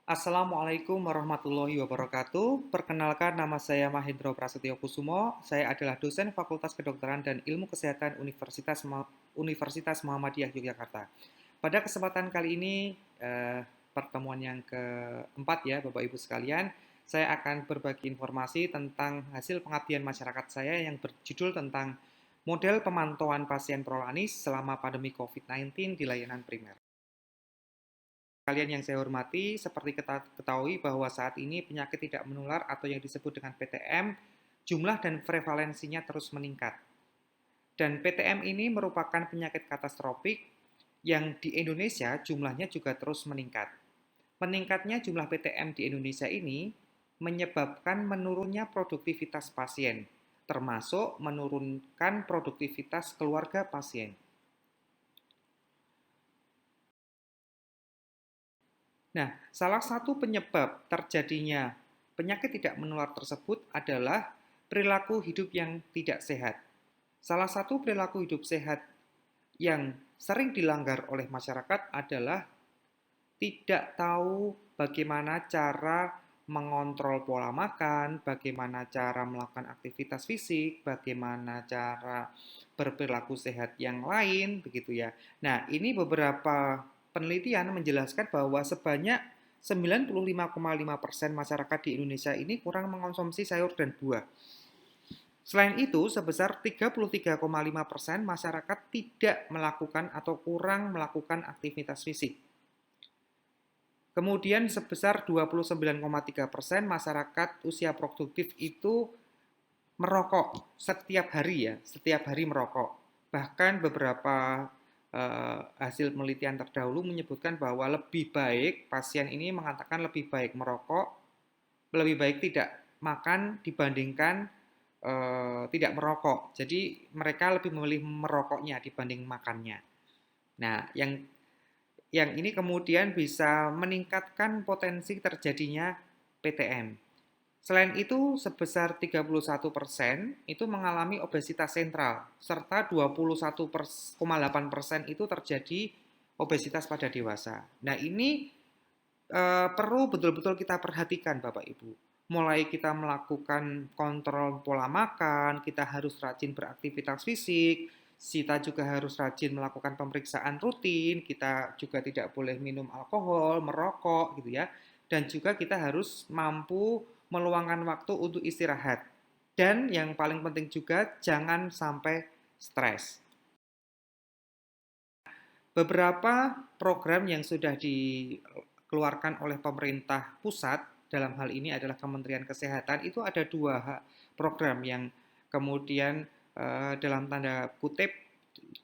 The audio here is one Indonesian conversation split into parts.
Assalamualaikum warahmatullahi wabarakatuh. Perkenalkan, nama saya Mahendro Prasetyo Kusumo. Saya adalah dosen Fakultas Kedokteran dan Ilmu Kesehatan Universitas Muhammadiyah Yogyakarta. Pada kesempatan kali ini, pertemuan yang keempat ya, Bapak Ibu sekalian, saya akan berbagi informasi tentang hasil pengabdian masyarakat saya yang berjudul tentang model pemantauan pasien prolanis selama pandemi COVID-19 di layanan primer. Kalian yang saya hormati, seperti kita ketahui bahwa saat ini penyakit tidak menular atau yang disebut dengan PTM, jumlah dan prevalensinya terus meningkat. Dan PTM ini merupakan penyakit katastrofik yang di Indonesia jumlahnya juga terus meningkat. Meningkatnya jumlah PTM di Indonesia ini menyebabkan menurunnya produktivitas pasien, termasuk menurunkan produktivitas keluarga pasien. Nah, salah satu penyebab terjadinya penyakit tidak menular tersebut adalah perilaku hidup yang tidak sehat. Salah satu perilaku hidup sehat yang sering dilanggar oleh masyarakat adalah tidak tahu bagaimana cara mengontrol pola makan, bagaimana cara melakukan aktivitas fisik, bagaimana cara berperilaku sehat yang lain, begitu ya. Nah, ini beberapa penelitian menjelaskan bahwa sebanyak 95,5% masyarakat di Indonesia ini kurang mengonsumsi sayur dan buah. Selain itu, sebesar 33,5% masyarakat tidak melakukan atau kurang melakukan aktivitas fisik. Kemudian sebesar 29,3% masyarakat usia produktif itu merokok setiap hari ya, setiap hari merokok. Bahkan beberapa hasil penelitian terdahulu menyebutkan bahwa lebih baik, pasien ini mengatakan lebih baik merokok, lebih baik tidak makan dibandingkan tidak merokok. Jadi mereka lebih memilih merokoknya dibanding makannya. Nah, yang ini kemudian bisa meningkatkan potensi terjadinya PTM. Selain itu, sebesar 31% itu mengalami obesitas sentral, serta 21,8% itu terjadi obesitas pada dewasa. Nah, ini perlu betul-betul kita perhatikan, Bapak Ibu. Mulai kita melakukan kontrol pola makan, kita harus rajin beraktivitas fisik, kita juga harus rajin melakukan pemeriksaan rutin, kita juga tidak boleh minum alkohol, merokok gitu ya. Dan juga kita harus mampu meluangkan waktu untuk istirahat. Dan yang paling penting juga jangan sampai stres. Beberapa program yang sudah dikeluarkan oleh pemerintah pusat, dalam hal ini adalah Kementerian Kesehatan, itu ada dua program yang kemudian dalam tanda kutip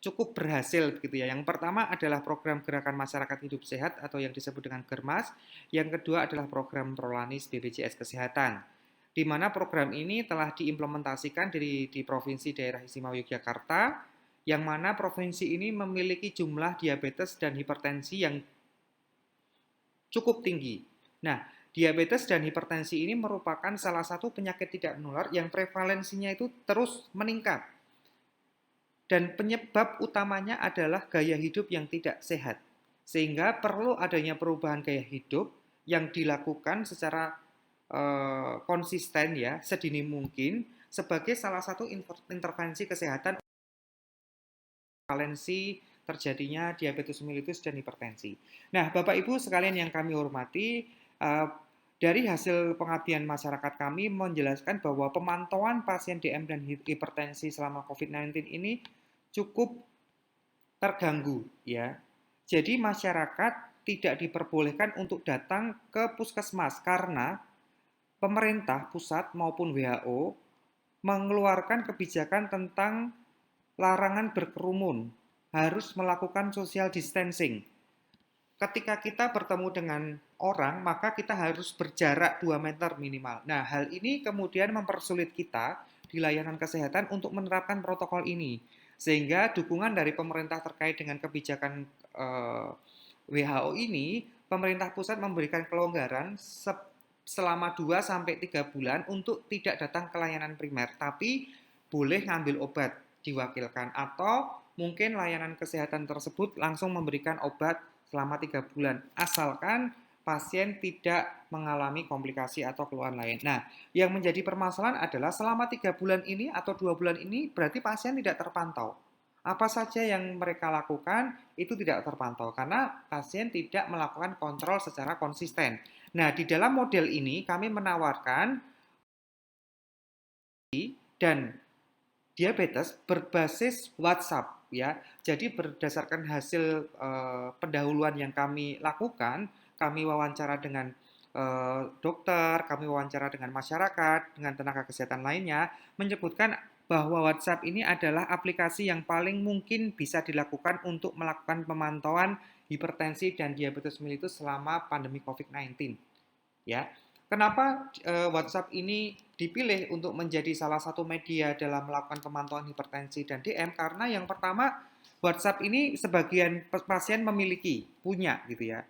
cukup berhasil begitu ya. Yang pertama adalah program Gerakan Masyarakat Hidup Sehat atau yang disebut dengan Germas. Yang kedua adalah program Prolanis BPJS Kesehatan, di mana program ini telah diimplementasikan di Provinsi Daerah Istimewa Yogyakarta, yang mana provinsi ini memiliki jumlah diabetes dan hipertensi yang cukup tinggi. Nah, diabetes dan hipertensi ini merupakan salah satu penyakit tidak menular yang prevalensinya itu terus meningkat. Dan penyebab utamanya adalah gaya hidup yang tidak sehat. Sehingga perlu adanya perubahan gaya hidup yang dilakukan secara konsisten ya, sedini mungkin sebagai salah satu intervensi kesehatan prevalensi terjadinya diabetes mellitus dan hipertensi. Nah, Bapak Ibu sekalian yang kami hormati, dari hasil pengabdian masyarakat kami menjelaskan bahwa pemantauan pasien DM dan hipertensi selama COVID-19 ini cukup terganggu ya. Jadi masyarakat tidak diperbolehkan untuk datang ke puskesmas karena pemerintah pusat maupun WHO mengeluarkan kebijakan tentang larangan berkerumun, harus melakukan social distancing. Ketika kita bertemu dengan orang, maka kita harus berjarak 2 meter minimal. Nah, hal ini kemudian mempersulit kita di layanan kesehatan untuk menerapkan protokol ini. Sehingga dukungan dari pemerintah terkait dengan kebijakan WHO ini, pemerintah pusat memberikan kelonggaran selama 2-3 bulan untuk tidak datang ke layanan primer, tapi boleh ngambil obat diwakilkan, atau mungkin layanan kesehatan tersebut langsung memberikan obat selama 3 bulan, asalkan pasien tidak mengalami komplikasi atau keluhan lain. Nah, yang menjadi permasalahan adalah selama 3 bulan ini atau 2 bulan ini berarti pasien tidak terpantau. Apa saja yang mereka lakukan itu tidak terpantau karena pasien tidak melakukan kontrol secara konsisten. Nah, di dalam model ini kami menawarkan dan diabetes berbasis WhatsApp ya. Jadi berdasarkan hasil pendahuluan yang kami lakukan, kami wawancara dengan dokter, kami wawancara dengan masyarakat, dengan tenaga kesehatan lainnya, menyebutkan bahwa WhatsApp ini adalah aplikasi yang paling mungkin bisa dilakukan untuk melakukan pemantauan hipertensi dan diabetes mellitus selama pandemi COVID-19. Ya, kenapa WhatsApp ini dipilih untuk menjadi salah satu media dalam melakukan pemantauan hipertensi dan DM? Karena yang pertama, WhatsApp ini sebagian pasien memiliki, punya gitu ya.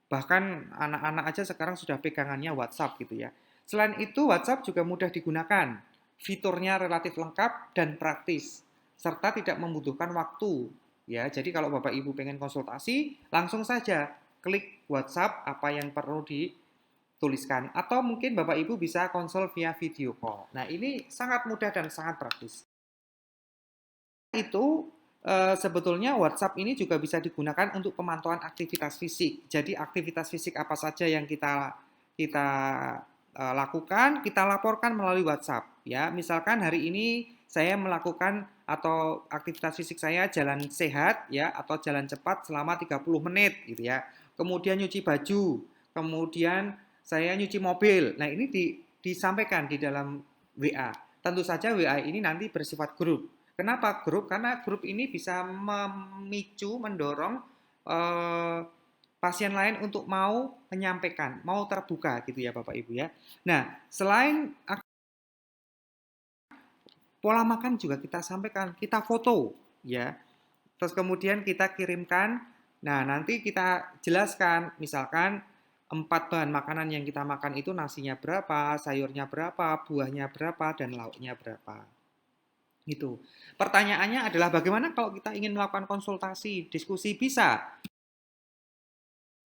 Bahkan anak-anak aja sekarang sudah pegangannya WhatsApp gitu ya. Selain itu, WhatsApp juga mudah digunakan. Fiturnya relatif lengkap dan praktis, serta tidak membutuhkan waktu. Ya, jadi kalau Bapak Ibu pengen konsultasi, langsung saja klik WhatsApp apa yang perlu dituliskan. Atau mungkin Bapak Ibu bisa konsul via video call. Nah, ini sangat mudah dan sangat praktis. Itu sebetulnya WhatsApp ini juga bisa digunakan untuk pemantauan aktivitas fisik. Jadi aktivitas fisik apa saja yang kita kita lakukan, kita laporkan melalui WhatsApp. Ya, misalkan hari ini saya melakukan atau aktivitas fisik saya jalan sehat ya atau jalan cepat selama 30 menit gitu ya. Kemudian nyuci baju, kemudian saya nyuci mobil. Nah, ini disampaikan di dalam WA. Tentu saja WA ini nanti bersifat grup. Kenapa grup? Karena grup ini bisa memicu, mendorong eh, pasien lain untuk mau menyampaikan, mau terbuka gitu ya Bapak Ibu ya. Nah, selain pola makan juga kita sampaikan, kita foto ya. Terus kemudian kita kirimkan. Nah, nanti kita jelaskan misalkan 4 bahan makanan yang kita makan itu nasinya berapa, sayurnya berapa, buahnya berapa, dan lauknya berapa. Gitu. Pertanyaannya adalah bagaimana kalau kita ingin melakukan konsultasi, diskusi bisa.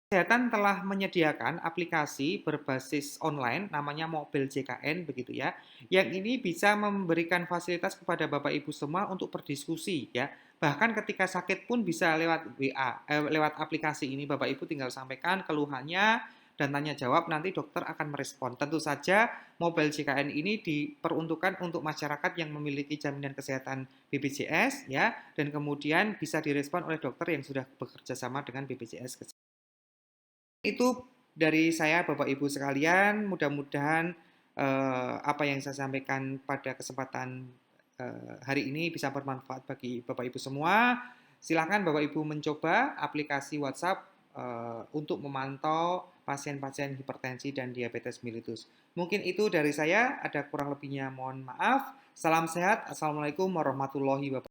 Kesehatan telah menyediakan aplikasi berbasis online namanya Mobil JKN begitu ya. Yang ini bisa memberikan fasilitas kepada Bapak Ibu semua untuk berdiskusi ya. Bahkan ketika sakit pun bisa lewat WA, lewat aplikasi ini Bapak Ibu tinggal sampaikan keluhannya dan tanya jawab nanti dokter akan merespon. Tentu saja Mobil JKN ini diperuntukkan untuk masyarakat yang memiliki jaminan kesehatan BPJS ya dan kemudian bisa direspon oleh dokter yang sudah bekerja sama dengan BPJS. Itu dari saya Bapak Ibu sekalian, mudah-mudahan apa yang saya sampaikan pada kesempatan hari ini bisa bermanfaat bagi Bapak Ibu semua. Silakan Bapak Ibu mencoba aplikasi WhatsApp untuk memantau pasien-pasien hipertensi dan diabetes mellitus. Mungkin itu dari saya, ada kurang lebihnya mohon maaf. Salam sehat, Assalamualaikum warahmatullahi wabarakatuh.